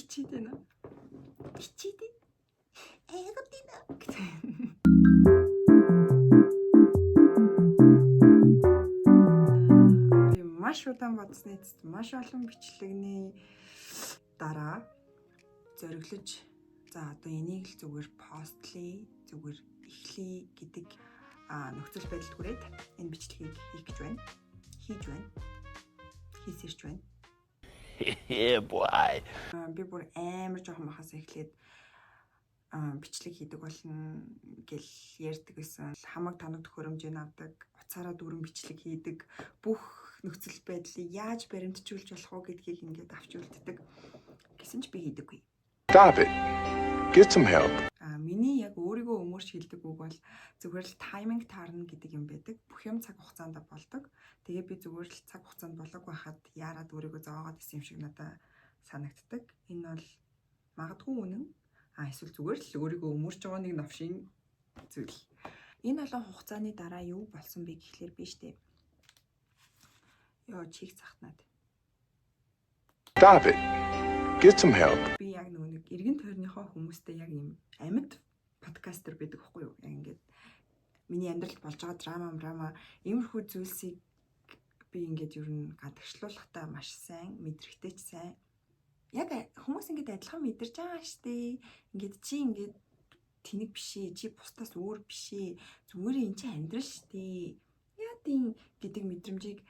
Ичээд байна. Ичээд. Эготина. Би маш удаан бодсны эцэст маш олон бичлэгний дараа зориглож за одоо энийг л зүгээр постлий, зүгээр эхлэе гэдэг нөхцөл байдал хүрээд энэ бичлэгийг хийх гэж байна. Хийж байна. Хийсэрч байна. Boy. Би бүр амар жоохон махаас эхлээд бичлэг хийдэг болно гэл ярьдаг байсан. Хамаг танаг төхөөрөмжийг авдаг, уцаараа дүүрэн бичлэг хийдэг, бүх нөхцөл байдлыг яаж баримтжуулж болох вэ гэдгийг ингээд авч үлддэг. Гэсэн ч би хийдэггүй. Stop it. Get some help. Миний яг өөрийгөө өмөрч хэлдэг үг бол зүгээр л тайминг таарна гэдэг юм байдаг. Бүх юм цаг хугацаанд болдог. Тэгээ би зүгээр л цаг хугацаанд болоог байхад яарад өөрийгөө зовоогоод исэн юм шиг надад санагддаг. Энэ бол магадгүй үнэн. Эсвэл зүгээр л өөрийгөө өмөрч байгаа нэг новшийн зүйл. Энэ олон хугацааны дараа юу болсон бэ гэхлээр би штэ. Яа чих захнаад. Stop it. Get some help. Би яг нэг эргэн тойрныхоо хүмүүстэй яг юм амьд подкастер байдаг хгүй юу? Яг ингээд миний амьдралд болж байгаа драма иймэрхүү зүйлсийг би ингээд ер нь гадагшлуулахдаа маш сайн, мэдрэгтэй ч сайн. Яг хүмүүс ингээд адилхан мэдэрч байгаа штэ. Ингээд чи ингээд тэнэг биш ээ, чи бусдаас өөр биш ээ. Зүгээр энэ чи амьдрал штэ. Яа тийм гэдэг мэдрэмжийг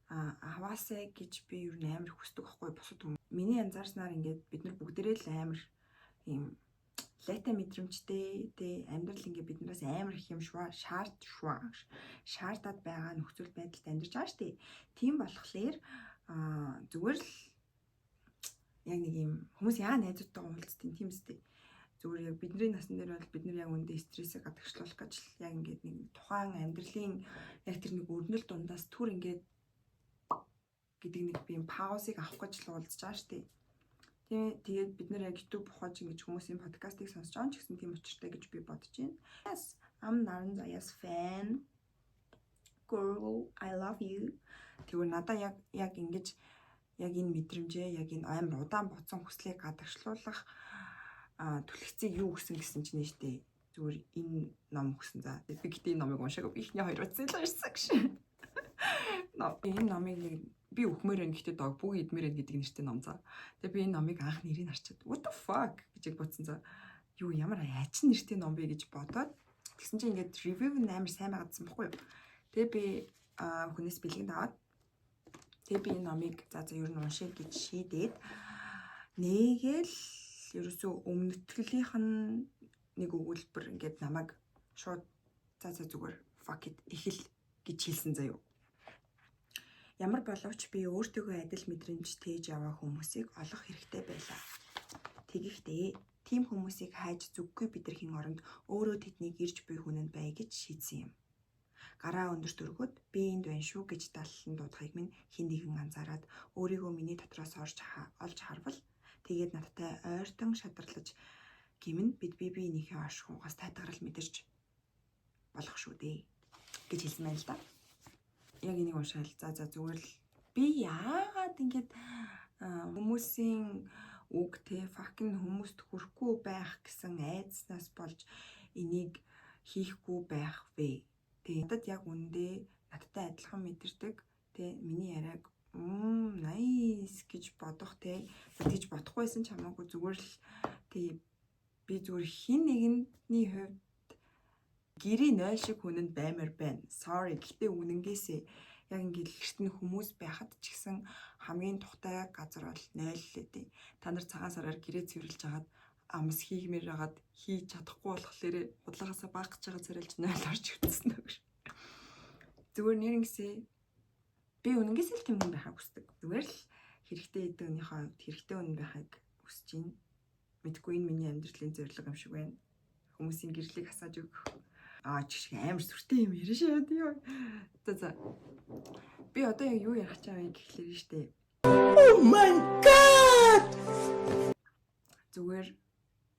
аваасаа гэж би ер нь амар хүсдэг байхгүй бусад хүмүүс. Миний анзаарснаар ингээд бид нар бүгдээрээ л амар ийм лайта мэдрэмжтэй тэ амьдрал ингээд биднээс амар их юм шаардаад байгаа нөхцөл байдалд амьдарч байгаа штэ. Тийм болохоор зүгээр л яг нэг юм хүмүүс яа найзуудтайгаа уулздаг тийм үстэй. Зүгээр яг бидний насны дээр бол бид нар яг үндэ стрессийг гадагшлуулах гэж яг ингээд нэг тухайн амьдралын яг тэр нэг өрнөл дундаас түр ингээд гэдэг нэг би паузыг авах гэж л уулзж байгаа штэ. Тэгээд бид нэр яг YouTube ухаж ингэж хүмүүсийн подкастыг сонсож байгаа ч гэсэн тийм учиртай гэж би бодож байна. Yes, I'm Naran Zaya's fan. Girl, I love you. Тэгвэл надаа яг ингэж яг энэ мэдрэмжээ, яг энэ амар удаан бодсон хүслийг гадагшлуулах түлхцийг юу гэсэн чинь нэштэй зүгээр энэ ном өгсөн. За би гэдэг энэ номыг уншаагүй ихний 2 удаа л уншсан гэж. Энэ номыг би өхмөр байна гэхдээ дог бүгд идмэр байна гэдэг нэртэй ном за. Тэгээ би энэ номыг анх нэрийг харчаад what the fuck гэж бодсон за. Юу ямар ачин нэртэй ном бэ гэж бодоод тэгсэн чинь ингээд ревю нь амар сайн байгаадсан баггүй юу. Тэгээ би хүнээс бэлгэнд аваад тэгээ би энэ номыг за ер нь уншия гэж шийдээд нэгэл ерөөсөө өмнөтгөлийнх нь нэг өгүүлбэр ингээд намайг шууд за зүгээр fuck it эхэл гэж хэлсэн заяа. Ямар боловч би өөртөөгөө адил мэдрэмж тээж яваа хүмүүсийг олох хэрэгтэй байлаа. Тэгэхдээ тийм хүмүүсийг хайж зүггүй бидэрхийн оронд өөрөө тэднийг ирж буй хүнэнд бай гэж шийдсэн юм. Гараа өндөрт өргөд би энд байна шүү гэж даллан дуудахыг минь хэн нэгэн анзаараад өөрийгөө миний дотроос олж харвал тэгээд надтай ойртон шадарлаж гимн бид биенийхээ ашгуугаас тайтгарал мэдэрч болох шүү дээ гэж хэлсэн байна л да. Яг энийг уншаал. За зүгээр л би яагаад ингэж хүмүүсийн үг те fucking хүмүүст хүрэхгүй байх гэсэн айдснаас болж энийг хийхгүй байх вэ? Тэ надад яг үндэ надтай адилхан мэдэрдэг те миний яриаг nice гэж бодох те гэж бодохгүйсэн ч хамаагүй зүгээр л те би зүгээр хин нэгний хувьд гэрийн 0 шиг хүнэнд баймаар байна. Sorry. Гэтэ үнэнгээсээ яг ингээд гэртэн хүмүүс байхад ч гэсэн хамгийн тухтай газар бол 0 л дээ. Та нар цагаан сараар гэрээ цэвэрлж хагаад амс хийгмээр хагаад хийж чадахгүй болохоор худалгаасаа баг гэж байгаа царилж 0 орж ирсэн үг шүү. Зүгээр нэрнгэсээ би үнэнгээсээ л тийм хүн байхаа хүсдэг. Зүгээр л хэрэгтэй эдгэнийхээ хэрэгтэй хүн байхыг хүсэж байна. Мэдгүй энэ миний амьдралын зорилго юм шиг байна. Хүмүүсийн гэрлийг хасааж өгөх чиг амар сүртэй юм ярина шээ тийм. За. Би одоо яг юу ярих гэж байгаа юм гэхлээр штэ. Oh my god. Зүгээр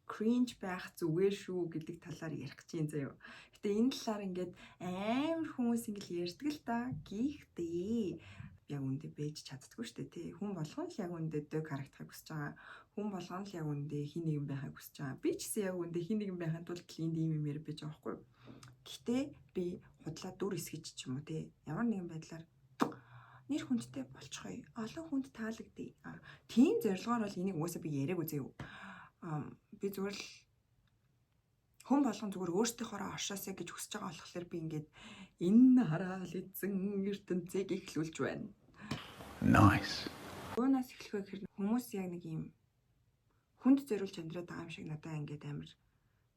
cringe байх зүгээр шүү гэдэг талаар ярих гэж юм заяа. Гэтэ энэ талаар ингээд амар хүмүүс ингээд ярьдаг л да. Гэхдээ яг үндэ бэж чаддаггүй шүү дээ тий. Хүн болгон л яг үндэ дэг харагдахыг хүсэж байгаа. Хүн болгон л яг үндэ хин нэгэн байхыг хүсэж байгаа. Би ч гэсэн яг үндэ хин нэгэн байхын тулд энд ийм юм ярь байж байгаа байхгүй юу. Гэхдээ би худлаа дүр эсгэж ч юм уу тий. Ямар нэгэн байдлаар нэр хүндтэй болчихоё. Олон хүнд таалагдъя. Тийм зорилгоор бол энийг угаасаа би яриаг үзье юу. Би зүгээр л хүн болгон зүгээр өөртөөхөө оршоосэй гэж хүсэж байгаа болохоор би ингээд энэ хараал эзэн ертөнцийг эхлүүлж байна. Nice. Юунаас эхлэх вэ гэхээр хүмүүс яг нэг юм хүнд зориулж амьдраад байгаа юм шиг надад ингээд амар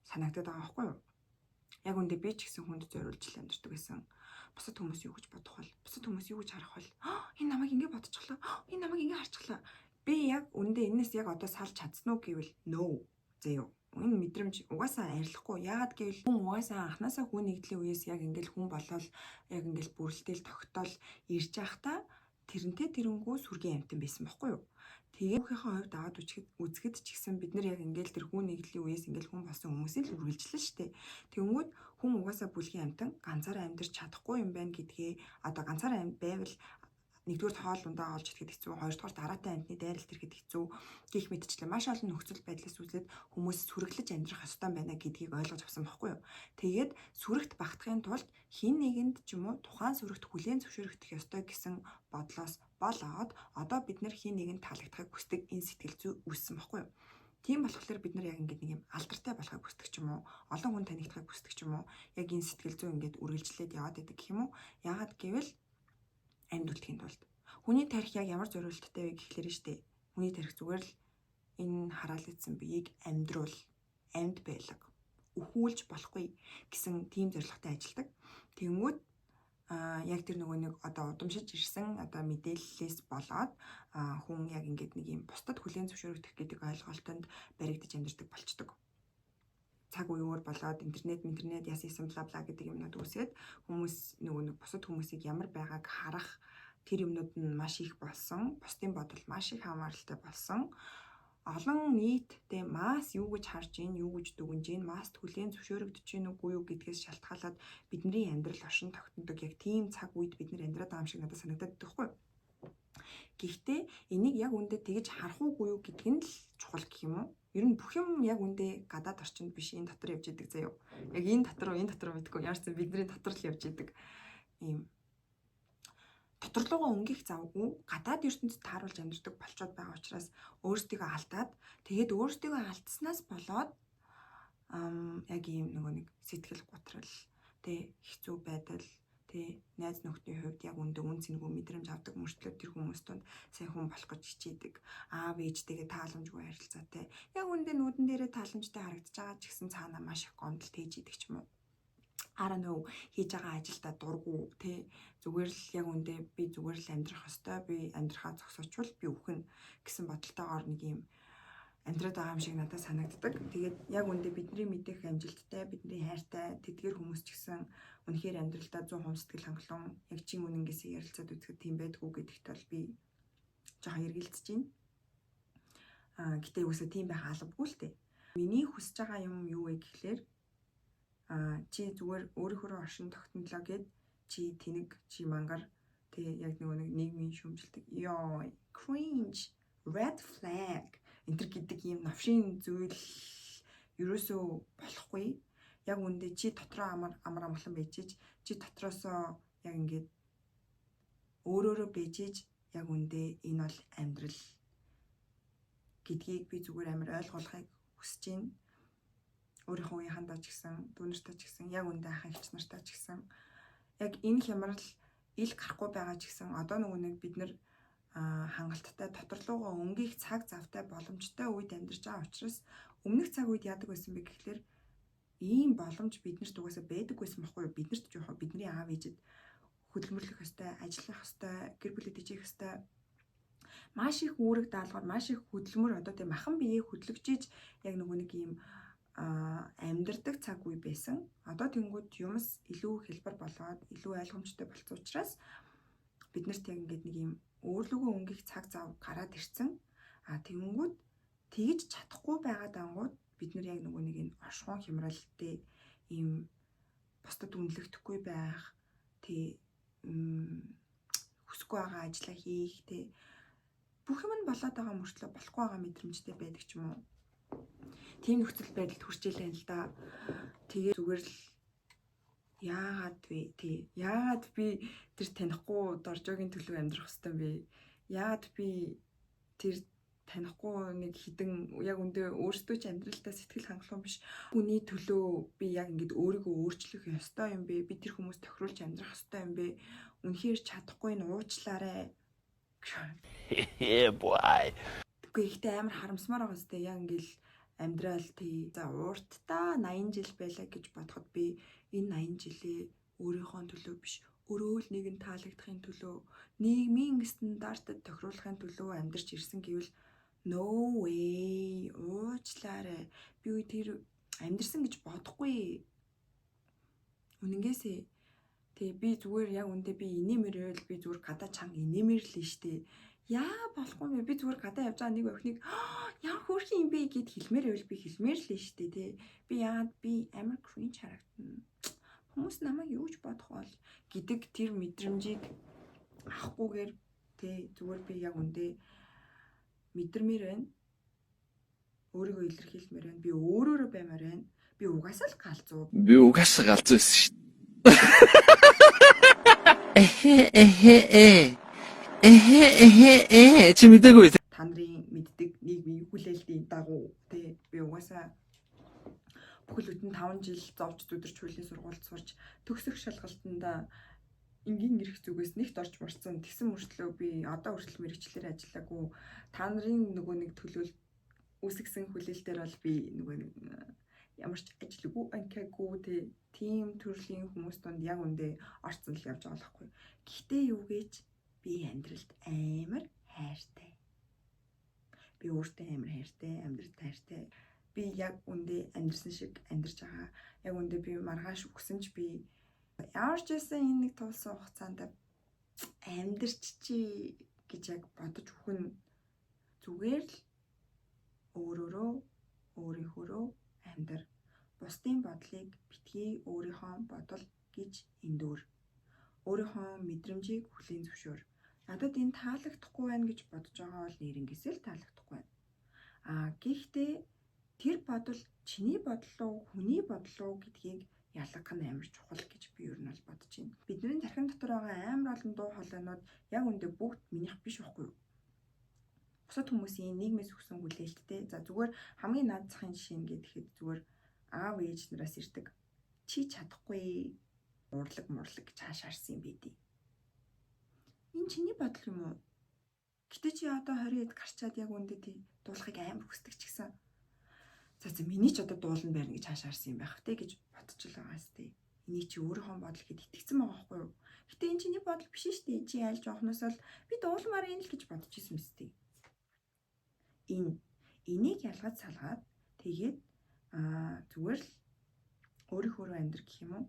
санагдаад байгаа байхгүй юу? Яг үндэ би ч гэсэн хүнд зориулж л амьдэрдэг байсан. Бусад хүмүүс юу гэж бодох вэ? Бусад хүмүүс юу гэж харах вэ? Энэ намайг ингэ бодчихлоо. Энэ намайг ингэ харчихлаа. Би яг үндэ энэс яг одоо салж чадсан уу гэвэл no. Заяа. Энэ мэдрэмж угаасаа арилахгүй. Яагаад гэвэл хүн угаасаа анханасаа хүн нэгдлийн үеэс яг ингээл хүн болол яг ингээл бүрэлдээл тогтоол ирж байхдаа тэрнтэй тэрэнгүү сүргийн амтан байсан байхгүй юу? Тэгээ хүүхийнхээ хувьд аваад үзэхэд ч гэсэн бид нар яг ингээл тэр хүн нэгдлийн үеэс ингээл хүн болсон хүмүүсийг л үргэлжлэн штэ. Тэнгүүд хүн угаасаа бүлгийн амтан ганцаараа амьдарч чадахгүй юм байна гэдгээ одоо ганцаараа байвал нэгдүгээр хоол ундаа олж идэхэд хэцүү, хоёрдугаар дараатай амьтны дайралт ирэхэд хэцүү гэх мэтчлээ маш олон нөхцөл байдлаас үзээд хүмүүс сүрэглэж амьдрах ёстой байна гэдгийг ойлгож авсан байхгүй юу. Тэгээд сүрэгт багтахын тулд хин нэгэнд ч юм уу тухайн сүрэгт хүлээн зөвшөөрөгдөх ёстой гэсэн бодлоос болоод одоо бид нар хин нэгэнд таалагдахыг хүсдэг энэ сэтгэл зүй үүссэн байхгүй юу. Тийм болохоор бид нар яг ингээд нэг юм алдартай болохыг хүсдэг ч юм уу, олон хүн танигдахыг хүсдэг ч юм уу, яг энэ сэтгэл зүй ингээд үргэлжлээд яваад байдаг гэх юм уу. Яагаад гэвэл амьдуулахын тулд хүний тарих яг ямар зориулттай вэ гэхлээр нь штэ. Хүний тарих зүгээр л энэ хараал эзэн биеийг амьдруул, амьд байлга, өхүүлж болохгүй гэсэн тийм зорилготой ажилладаг. Тэнгүүд яг тэр нөгөө нэг одоо удамшиж ирсэн одоо мэдээллээс болоод хүн яг ингээд нэг юм бусдад хүлээн зөвшөөрөгдөх гэдэг ойлголтонд баригдаж амьдардаг болчдөг. Цаг үеөөр болоод интернет яасан бла бла гэдэг юмнууд үүсээд хүмүүс нөгөө нэг бусад хүмүүсийг ямар байгааг харах тэр юмнууд нь маш их болсон. Бусдын бодол маш их хамааралтай болсон. Олон нийтдээ масс юу гэж харж ийн, юу гэж дүгнж ийн, масст хүлээн зөвшөөрөгдөж ийн үгүй юу гэдгээс шалтгаалаад бидний амьдрал оршин тогтнодог яг тийм цаг үед бид нар амьдраад байгаа юм шиг надад санагдаад байхгүй. Гэхдээ энийг яг үндэ тэгж харах уугүй юу гэдг нь л чухал гэх юм уу? Ер нь бүх юм яг үндэ гадаад орчинд биш энэ дотор явж идэг заяа. Яг энэ дотор мэдгүй ямар ч бидний дотор л явж идэг. Ийм доторлогоо өнгөх завгүй гадаад ертөнд тааруулж амьдардаг болчоод байгаа учраас өөрсдийгөө алдаад тэгээд өөрсдийгөө алдснаас болоод яг ийм нөгөө нэг сэтгэл готрал тэ хэцүү байдал тэ найз нөхдийн хувьд яг үндэ үн цэнгүй мэдрэмж авдаг мөртлөө тэр хүмүүс донд сайн хүн болох гэж хичээдэг. Аав ээжтэйгээ тааламжгүй харилцаатай. Яг үндэ нүүдэн дээрээ тааламжтай харагдаж байгаа ч гэсэн цаана маш их гомдол тээж идэг ч юм уу. Араа нөө хийж байгаа ажилдаа дургу тэ зүгээр л яг үндэ би зүгээр л амьдрах ёстой, би амьдрахаа зогсоочвол би үхэн гэсэн бодолтойгоор нэг юм амьдраад байгаа юм шиг надад санагддаг. Тэгээд яг үндэ бидний мэдэх амжилттай, бидний хайртай тэдгэр хүмүүс ч гэсэн үнэхээр амьдралдаа 100% сэтгэл хангалуун яг чин үнэнгээсээ ярилцаад үзэхэд тийм байдгүй гэдэгт бол би жоохон эргэлзэж байна. Гэтэ үгүйсээ тийм байх албагүй л дээ. Миний хүсэж байгаа юм юу вэ гэхлээр чи зүгээр өөрийнхөө оршин тогтнолоо гэд чи тэнэг чи мангар тэгээ яг нэг нийгмийн шүүмжилдэг ёо cringe red flag энтэр гэдэг ийм навшийн зүйл ерөөсөө болохгүй. Яг үндэ чи дотроо амар амгалан байжиж чи дотроосоо яг ингээд өөрөөрөө байжиж яг үндэ энэ бол амьдрал гэдгийг би зүгээр амар ойлгуулахыг хүсэж байна. Өөрийнхөө үеийнхандаа ч гэсэн, дүүнэртээ ч гэсэн, яг үндэ ахын хч нартаа ч гэсэн яг энэ хямрал ил гарахгүй байгаа ч гэсэн одоо нөгөө нэг бид нар хангалттай доторлогоо өнгөх цаг завтай боломжтой үед амьдарч байгаа учраас өмнөх цаг үед яадаг байсан бэ гэхлээр ийм боломж биднэрт угаасаа байдаг байсан байхгүй юу? Биднэрт ч яг бидний аав ээжэд хөдөлмөрлөх ёстой, ажиллах ёстой, гэр бүлээ дэжих ёстой. Маш их үүрэг даалгавар, маш их хөдөлмөр одоо тийм махан биеийг хөдлөгжиж яг нөгөө нэг ийм амьдардаг цаг үе байсан. Одоо тэнгууд юмс илүү хэлбэр болоод илүү ойлгомжтой болсон учраас биднэрт яг ингээд нэг юм өөрлөгөө өнгөх цаг зав гараад ирсэн. Тэнгууд тэгж чадахгүй байгаа дангууд бид нар яг нөгөө нэг энэ оршихуун хямралтай ийм бусдад үнэлэгдэхгүй байх, хүсэхгүй байгаа ажлаа хийх те бүх юм нь болоод байгаа мөртлөө болохгүй байгаа мэдрэмжтэй байдаг ч юм уу. Тийм нөхцөл байдалд хүрч илээ л да. Тэгээ зүгээр л яагаад би тэр танихгүй доржоогийн төлөө амьдрах хэвээр юм бэ? Яагаад би тэр танихгүй нэг хідэн яг үндэ өөртөө ч амьдралдаа сэтгэл хангалуун биш хүний төлөө би яг ингэж өөрийгөө өөрчлөх ёстой юм бэ? Би тэр хүмүүс тохируулж амьдрах ёстой юм бэ? Үнэхээр чадахгүй нь уучлаарай. Yeah, boy. Тэгэхгүй ихтэй амар харамсмаар байгаа сте яг ингэж амьдрал тий. За уртдаа 80 жил байлаа гэж бодоход би энэ 80 жилээ өөрийнхөө төлөө биш өөрөө л нэгэн таалагдахын төлөө нийгмийн стандартад тохируулахын төлөө амьдарч ирсэн гэвэл no way уучлаарай. Би тэр амьдэрсэн гэж бодохгүй. Үнэнгээсээ тэгээ би зүгээр яг үндэ би инээмэрэл би зүгээр гадаа чанга инээмэрл нь штэ. Яа болохгүй юм бэ? Би зүгээр гадаа явж байгаа нэг охиныг яа хөөрхөн юм бэ гэд хэлмээр байвал би хэлмээр л нь штэ тий. Би яагаад би амар cringe харагдана. Хүмүүс намайг юу ч бодох бол гэдэг тэр мэдрэмжийг авахгүйгээр тий зүгээр би яг үндэ мэдэрмээр байна. Өөрийгөө илэрхийлмээр байна. Би өөрөөрөө баймаар байна. Би угаасаа л галзуу. Би угаасаа галзуу байсан шүү. Чи мэдээгүй. Та нарын мэддэг нийгмийн хүлээлтийн дагуу тий би угаасаа бүхэл бүтэн 5 жил зовж зүдэрч хуулийн сургуульд сурч төгсөх шалгалтанда энгийн эрх зүгээс нэгт орж марцсан. Тэгсэн мөртлөө би одоо хүртэл мэрэгчлэр ажиллаагүй. Та нарын нөгөө нэг төлөөл үсгсэн хүлээлтээр бол би нөгөө нэг ямар ч ажилгүй анкаагүй тийм төрлийн хүмүүс донд яг үндэ орцсон л явж байгаа болохгүй. Гэхдээ юу гэж би амьдралд амар хайртай. Би өөртөө амар хайртай, амьдралд хайртай. Би яг үндэ амьдрсан шиг амьдарч байгаа. Яг үндэ би маргааш өгсөн ч би ямар ч байсан энэ нэг тулсан хугацаанд амьдарч чи гэж яг бодож өгөн зүгээр л өөрийнхөө амьдар. Бусдын бодлыг битгий өөрийнхөө бодол гэж эндүр. Өөрийнхөө мэдрэмжийг хүлээн зөвшөөр. Надад энэ таалагдахгүй байна гэж бодож байгаа бол нэрнгээсээ л таалагдахгүй байна. Гэхдээ тэр бодол чиний бодол уу, хүний бодол уу гэдгийг ялгах нь амар чухал гэж би ер нь бол бодож байна. Бидний тархин дотор байгаа амар олон дуу хоолойнууд яг үндэ бүгд минийх биш байхгүй юу? Бусад хүмүүсийн нийгмээс өгсөн хүлээлттэй. За зүгээр хамгийн наад захын жишээ гэхэд зүгээр аав ээж нараас ирдэг. Чи чадахгүй урлаг мурлаг чааш харсан юм бэ? Энэ чиний бодол юм уу? Гэтэ чи одоо 20-д гарчаад яг үндэ тий дуулахыг амар хүсдэг ч гэсэн. За миний ч одоо дуулан байрна гэж хааш харсан юм байх те гэж бодож л байгаа сте. Энийг чи өөрийнхөө бодол гэд итгэцэн байгаа байхгүй юу? Гэтэ энэ чиний бодол биш шүү дээ. Чи аль жоохноос л би дуулмаар юм л гэж бодож исэн мэт. Энийг ялгаж салгаад тэгээд зүгээр л өөрийнхөө амьдрах гэх юм уу?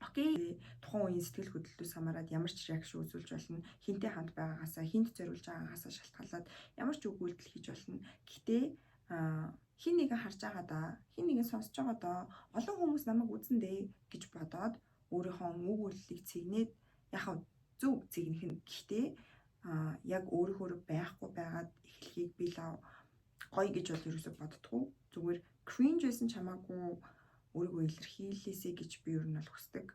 Окей. Тухайн үеийн сэтгэл хөдлөлтөөс хамаарат ямар ч реакшн үзүүлж болно. Хинтээ хамт байгаагаасаа, хинт зориулж байгаагаасаа шалтгаалаад ямар ч үг үйлдэл хийж болно. Гэхдээ хин нэгэ харж байгаа да, хин нэгэ сонсож байгаа да, олон хүмүүс намайг үзнэ гэж бодоод өөрийнхөө үг үйлдэлийг цэгнээд яхав зөв цэгнэх нь. Гэхдээ яг өөрийнхөө байхгүй байгаад эхлэхийг би л гоё гэж бол ерөөсөй боддгоо. Зүгээр cringe байсан ч хамаагүй өөрийгөө илэрхийлээсэй гэж би ер нь бол хүсдэг.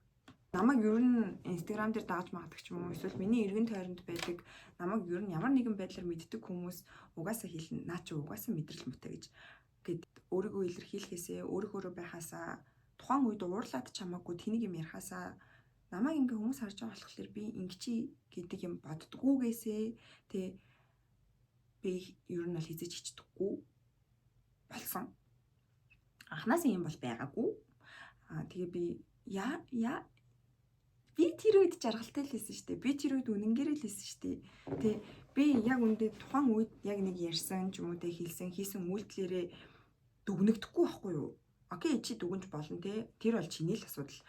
Намайг ер нь Instagram дээр дааж магаддаг ч юм уу, эсвэл миний эргэн тойронд байдаг намайг ер нь ямар нэгэн байдлаар мэддэг хүмүүс угаасаа хэлнэ. Наа чи угаасаа мэдрэл мөтэй гэж. Гэт өөрийгөө илэрхийлэхээсээ, өөрийнхөө байхаасаа, тухайн үед уурлаад ч хамаагүй тэнийг юм ярихаасаа намайг ингээ хүмүүс харж байгаа болохоор би ингэчи гэдэг юм боддггүйгээсээ би ер нь бол хизэж хичдэггүй болсон. Анханасаа юм бол байгаагүй. Тэгээ би би тэр үед жаргалтай л хэлсэн шүү дээ. Би тэр үед үнэнгээр л хэлсэн шүү дээ. Тэ би яг үндэ тухайн үед яг нэг ярьсан ч юм уу тэ хэлсэн хийсэн үйлдэлээрээ дүгнэгдэхгүй байхгүй юу? Окей, чи дүгнж болно те. Тэр бол чиний л асуудал.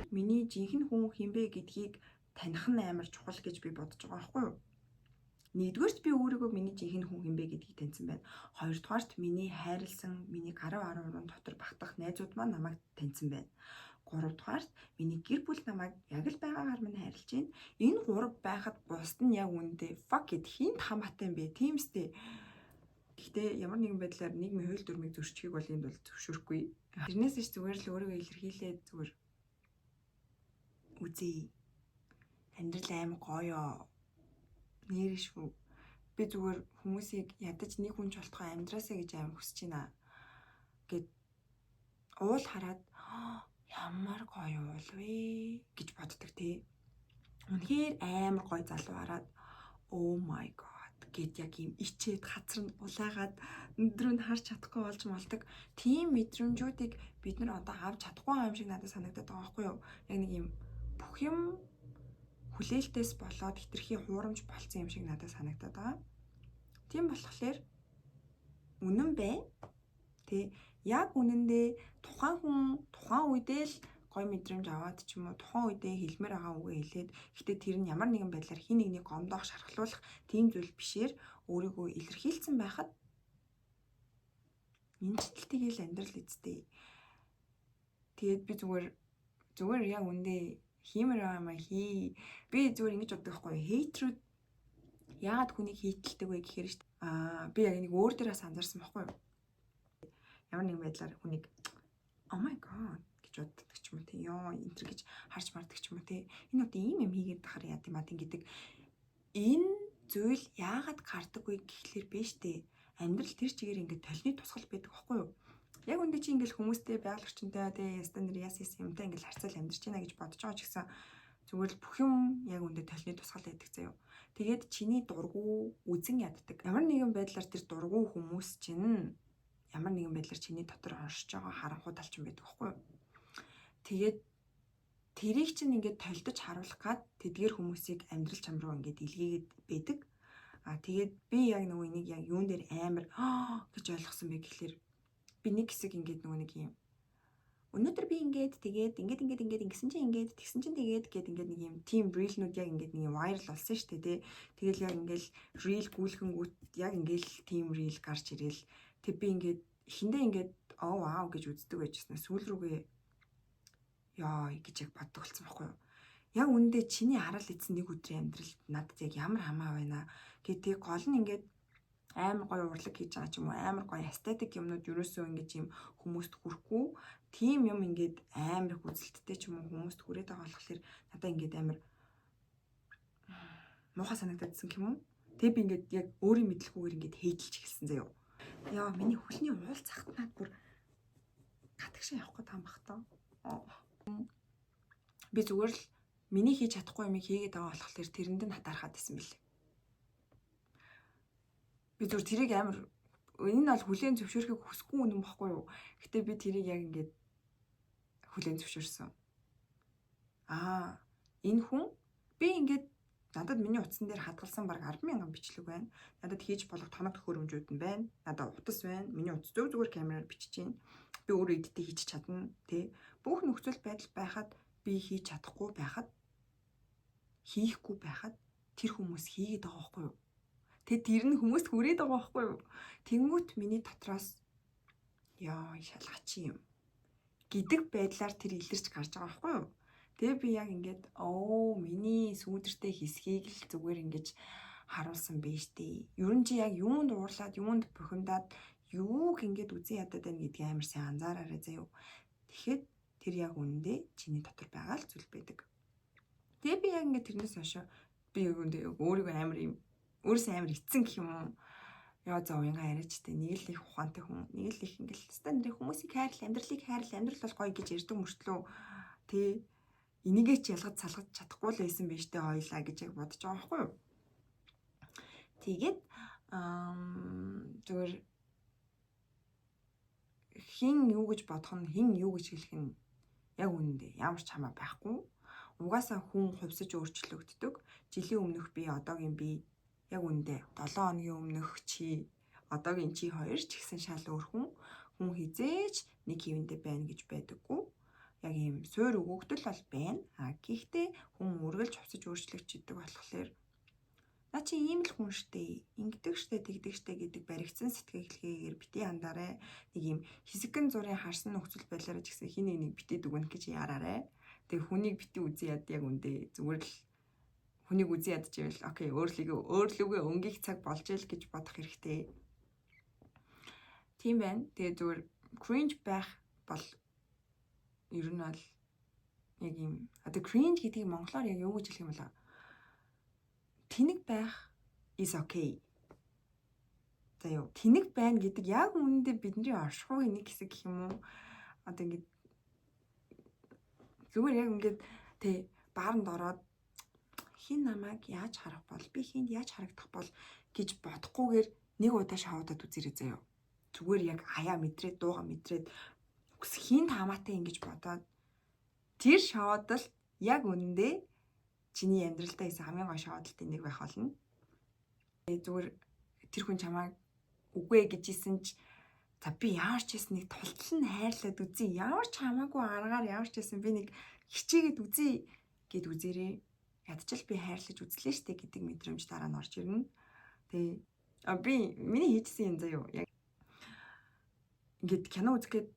Миний жинхэнэ хүн хинбэ гэдгийг таних нь амар чухал гэж би бодож байгаа байхгүй юу? Нэгдүгээрт би өөрийгөө миний жинхэнэ хүн хинбэ гэдгийг таньсан байна. Хоёрдугаарт миний хайрлсан, миний гарав аруурын дотор багтах найзууд маань намайг таньсан байна. 3 дугаарт миний гэр бүл намайг яг л байгаагаар минь хайрлаж байна. Энэ 3 байхад бусд нь яг үндэ fuck it хинт хамаатай юм бэ? Тиймстэй. Гэхдээ ямар нэгэн байдлаар нийгмийн хууль дүрмийг зөрчихийг бол энд бол зөвшөөрөхгүй. Тэрнээс ч зүгээр л өөрийгөө илэрхийлээд зүгээр үзье. Амьдрал аим гоё. Нэр шүү. Би зүгээр хүмүүсийг ядаж нэг хүн ч болтгоо амьдраасаа гэж аим хүсэж байна гэд уул хараад ямар гоё уул вэ гэж боддог тий. Үнэхээр амар гоё залуу хараад oh my god гэд яг юм ичээд хацар нь улайгаад өндрөө нь харж чадахгүй болж молдог. Тийм мэдрэмжүүдийг бид нар одоо авч чадахгүй юм шиг надад санагдаад байгаа байхгүй юу? Яг нэг юм бүх юм хүлээлтээс болоод хитрхи хуурамч болцсон юм шиг надад санагдаад байгаа. Тийм болохоор үнэн бай. Тэ яг үнэндээ тухайн хүн тухайн үедээ л гой мэдрэмж аваад ч юм уу тухайн үедээ хэлмээр байгаа үгээ хэлээд гэхдээ тэр нь ямар нэгэн байдлаар хин нэгнийг гомдоох шархлуулах тийм зүйл бишээр өөрийгөө илэрхийлсэн байхад энэ ч л тэгэл амьдрал эцтэй. Тэгээд би зүгээр яг үндэ хиймээр байгаа юм хий. Би зүгээр ингэж боддог байхгүй хейтрүүд яагаад хүнийг хейтэлдэг вэ гэхээр шүү дээ. Би яг нэг өөр дээрээс анзаарсан байхгүй юу? Ямар нэгэн байдлаар хүнийг oh my god гэж боддог ч юм уу тий. Ёо энэ гэж харж мардаг ч юм уу тий. Энэ одоо ийм юм хийгээд тахаар яа тийм гэдэг. Энэ зүйл яагаад гардаг вэ гэхлээр биш дээ. Амьдрал тэр чигээр ингээд толны тусгал байдаг байхгүй юу? Яг үндэ чи ингээл хүмүүстэй байгаль орчинтой тий стандарт яс юмтай ингээл харьцаал амьдарч байна гэж бодож байгаа ч гэсэн зүгээр л бүх юм яг үндэ толны тусгал байдаг заяа. Тэгээд чиний дургу үзэн яддаг. Ямар нэгэн байдлаар тэр дургу хүмүүс чинь ямар нэгэн байдлаар чиний дотор оршиж байгаа харанхуй талчин байдаг байхгүй юу? Тэгээд тэрийг чинь ингээд толдож харуулах гад тэдгээр хүмүүсийг амьдрал чам руу ингээд илгээгээд байдаг. Тэгээд би яг нөгөө энийг яг юун дээр амар гэж ойлгосон бэ гэхэлэр би нэг хэсэг ингээд нөгөө нэг юм өнөөдөр би ингээд ингэсэн чинь ингээд тэгсэн чинь тэгээд гээд ингээд нэг юм team reel-нүүд яг ингээд нэг юм viral болсон шүү дээ тий. Тэгэл яг ингээд reel гүйлхэнгүүт яг ингээд team reel гарч ирэл тэг би ингээд эхэндээ ингээд оо вау гэж үздэг байжснаа сүүл рүүгээ яа гэж яг боддог болсон байхгүй юу. Яг үндэ чиний харал эзэн нэг өдрийн амьдралд надад яг ямар хамаа байна гэдэг гол нь ингээд амар гоё урлаг хийж байгаа ч юм уу амар гоё эстетик юмнууд ерөөсөө ингэж юм хүмүүст хүрэхгүй тийм юм ингээд амар хүзэлттэй ч юм уу хүмүүст хүрээд байгаа болохоор надаа ингээд амар муухай санагдадсан юм уу. Тэг би ингээд яг өөрийн мэдлэггүйгээр ингээд хейдэлж эхэлсэн заяа. Яа миний хөлний уул цагтнаад бүр гадагшаа явах гээд таам бах таа. Би зүгээр л миний хийж чадахгүй юмыг хийгээд байгаа болохоор тэрэнд нь хатаархаад исэн бэлээ. Би зүгээр тэрийг амар энэ нь бол хүлээн зөвшөөрөхийг хүсэхгүй юм баггүй юу. Гэтэ би тэрийг яг ингээд хүлээн зөвшөөрсөн. Энэ хүн би ингээд надад миний утсан дээр хадгалсан баг 10,000 бичлэг байна. Надад хийж болох тоног төхөөрөмжүүд нь байна. Надад утас байна. Миний утас зүгээр камераар бичиж байна. Би өөрөө эдитээ хийж чадна, тий. Бүх нөхцөл байдал байхад би хийж чадахгүй байхад хийхгүй байхад тэр хүмүүс хийгээд байгаа байхгүй юу? Тэг тэр нь хүмүүст хүрээд байгаа байхгүй юу? Тэнгүүт миний дотроос яа шалгаач юм гэдэг байдлаар тэр илэрч гарч байгаа байхгүй юу? Тэгээ би яг ингээд миний сүүдэртэй хэсгийг л зүгээр ингэж харуулсан байж тээ. Ер нь чи яг юунд уурлаад, юунд бухимдаад, юуг ингээд үзэн ядаад байна гэдгийг амар сайн анзаараарай заяа. Тэгэхэд тэр яг үнэндээ чиний дотор байгаа л зүйл байдаг. Тэгээ би яг ингээд тэрнээс хойш би өөрийгөө амар юм өөрөөсөө амар эцэн гэх юм уу. Яа за уянга яриачтай нэг л их ухаантай хүн, нэг л их ингээл стандарт хүмүүсийг хайрлал, амьдрал бол гоё гэж ярьдаг мөртлөө тий энийгээ ч ялгаж салгаж чадахгүй л байсан байж тээ хоёлаа гэж яг бодож байгаа байхгүй юу. Тэгээд зүгээр хин юу гэж бодох нь хин юу гэж хэлэх нь яг үнэндээ ямар ч хамаа байхгүй. Угаасаа хүн хувьсаж өөрчлөгддөг. Жилийн өмнөх би одоогийн би яг үндэ 7 хоногийн өмнөх чи одоогийн чи хоёр ч гэсэн шал өөр хүн хизээч нэг хэвэндээ байна гэж байдаггүй. Яг юм суур өгөгдөл бол байна. Гэхдээ хүн үргэлж хувцаж өөрчлөгдөж идэг болохоор Наа чи ийм л хүн штэ. Ингэдэг штэ, тэгдэг штэ гэдэг баригдсан сэтгэлгээгээр битгий хандаарэ. Нэг юм хэсэгэн зургийн харсан нөхцөл байдлаараа ч гэсэн хин нэг битээ дүгнэх гэж яраарэ. Тэг хүнийг битгий үзье яд яг үндэ зүгээр л хүнийг үзье ядчихвэл окей өөрлөгөө өнгөх цаг болж ил гэж бодох хэрэгтэй. Тийм байна. Тэгээ зүгээр cringe байх бол ер нь бол яг юм. Одоо cringe гэдгийг монголоор яг юу гэж хэлэх юм бэ? Тэнэг байх is okay. За юу, тэнэг байна гэдэг яг үүндээ бидний оршихуйн нэг хэсэг гэх юм уу? Одоо ингэ зүгээр яг ингээд тий бааранд ороод хин намайг яаж харах бол би хинд яаж харагдах бол гэж бодохгүйгээр нэг удаа шоудад үзэрэй заяа. Зүгээр яг хаяа мэдрээд дууга мэдрээд хин таамаатай ингэж бодоод тэр шоудал яг үнэндээ чиний амьдралдаа хийсэн хамгийн гоё шоудалтын нэг байх болно. Зүгээр тэр хүн чамайг үгүй гэж исэн ч за би ямар ч хийсэн нэг тултал нь хайрлаад үзье. Ямар ч хамаагүй аргаар ямар ч хийсэн би нэг хичээгээд үзье гэд үзээрэй. Ядчил би хайрлаж үзлээ штэ гэдэг мэдрэмж дараа нь орж ирнэ. Тэгээ би миний хийжсэн юм заяа. Яг ингээд кино үзэхэд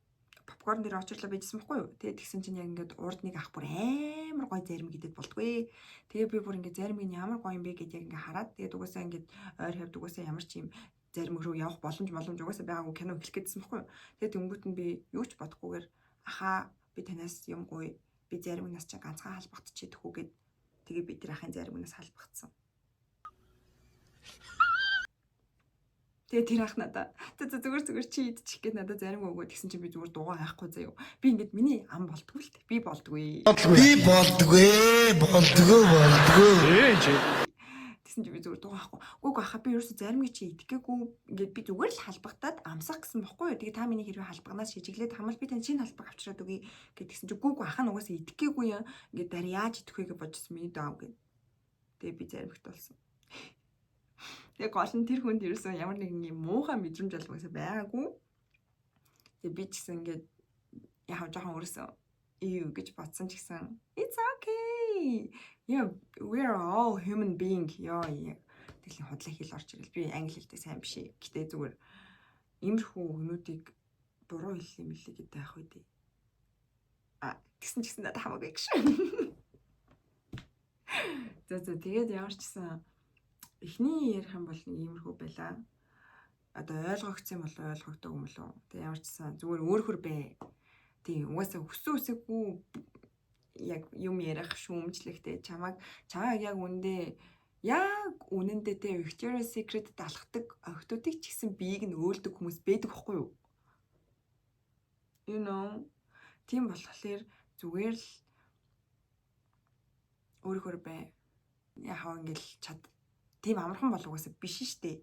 попкорн дээр очирлоо bijсэн байхгүй юу? Тэгээд тэгсэн чинь яг ингээд урд нэг ах бүр амар гоё зарим гэдэг болдгоо. Тэгээ би бүр ингээд зарим нь ямар гоё юм бэ гэдээ яг ингээд хараад тэгээд угаасаа ингээд ойр хавьд угаасаа ямар ч юм зарим руу явах боломж угаасаа байгаагүй кино эхлэх гэдсэн байхгүй юу? Тэгээд өнгөт нь би юу ч бодохгүйгээр ахаа би танаас юм гоё би зарим нас чинь ганцхан халбагдчихээх үү гэд тэгээ би тэр ахын зарим нас халбагдсан. Тэгээ тэр ах надаа зүгээр чи идчих гээд надад зарим өгөө тэгсэн чинь би зүгээр дуугаа хайхгүй заяа. Би ингээд миний ам болдгүй л дээ. Би болдгүй. Тэгсэн чинь би зүгээр дуугаа хайхгүй. Үгүй ахаа би ерөөсө заримыг чи идэхгээгүй ингээд би зүгээр л халбагтаад амсах гэсэн бохгүй юу. Тэгээ та миний хэрвээ халбагнаас шижиглээд хамал би тань шинэ халбаг авчираад өгье гэдгсэн чинь үгүй ах нь угаасаа идэхгээгүй юм. Ингээд дараа яаж идэх вэ гэж бодчихсон миний даав гэд. Тэгээ би заримгт болсон. Тэгээ гол нь тэр хүнд ерөөсөн ямар нэгэн юм муухай мэдрэмж алгасаа байгаагүй. Тэгээ би ч гэсэн ингээд яг жоохон өөрөөсөө юу гэж бодсон ч гэсэн it's okay. Yeah, we're all human being. Яа. Тэлийн худлаа хэл орч ирэл. Би англи хэлтэй сайн биш. Гэтэ зүгээр иймэрхүү хүмүүдийг буруу хэллээ мэлээ гэдэг байх үү дээ. Тэгсэн ч гэсэн надад хамаагүй гэж. За тэгээд ямар ч гэсэн эхний ярих юм бол нэг иймэрхүү байлаа. Одоо ойлгогдсон болов ойлгогддог юм болов. Тэг ямар ч сан зүгээр өөрхөр бай. Тийм угаасаа өсөөсөхгүй яг юм ярих шүүмжлэхтэй чамайг яг үнэндээ тэ Victoria's Secret далахдаг охтуудыг ч гэсэн биеийг нь өөлдөг хүмүүс байдаг байхгүй юу? You know. Тийм болохоор зүгээр л өөрхөр бай. Яхаа ингээл чад тийм амархан бол угаасаа биш штэ.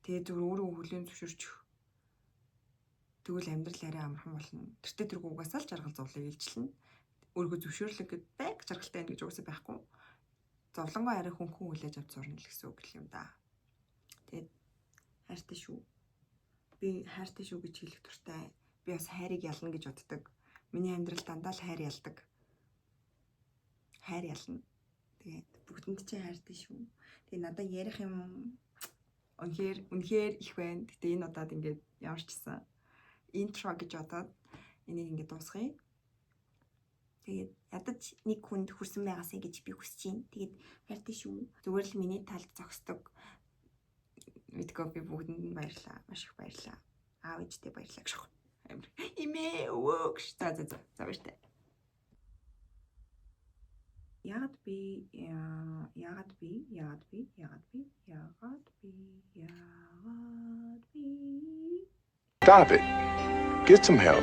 Тэгээ зүгээр өөрөө хүлээн зөвшөөрч тэгвэл амьдрал арай амархан болно. Тэртээ тэргүй угаасаа л жаргал зовлыг илчлэн. Өөрөө зөвшөөрлөг гэд байг жаргалтай байна гэж угаасаа байхгүй. Зовлонгоо арай хөнхөн хүлээж авч сурна л гэсэн үг юм да. Тэгээд хайртай шүү. Би хайртай шүү гэж хэлэх туртай. Би бас хайрыг ялна гэж боддог. Миний амьдрал дандаа л хайр ялдаг. Хайр ялна. Тэгээд бүгдэнд чинь хайртай шүү. Тэгээ надад ярих юм үнэхээр их байна. Гэтэ энэ удаад ингээд ямарчсан интро гэж бодоод энийг ингээд дуусгая. Тэгээд ядаж нэг хүнд хүрсэн байгаасаа гэж би хүсэж байна. Тэгээд хайртай шүү. Зүгээр л миний талд зогсдог. Мэдгүй би бүгдэнд нь баярлаа. Маш их баярлаа. Аав ээжтэй баярлаа гэж. Амар имээ өвөөгш. За баяртай. Яагаад би Stop it. Get some help.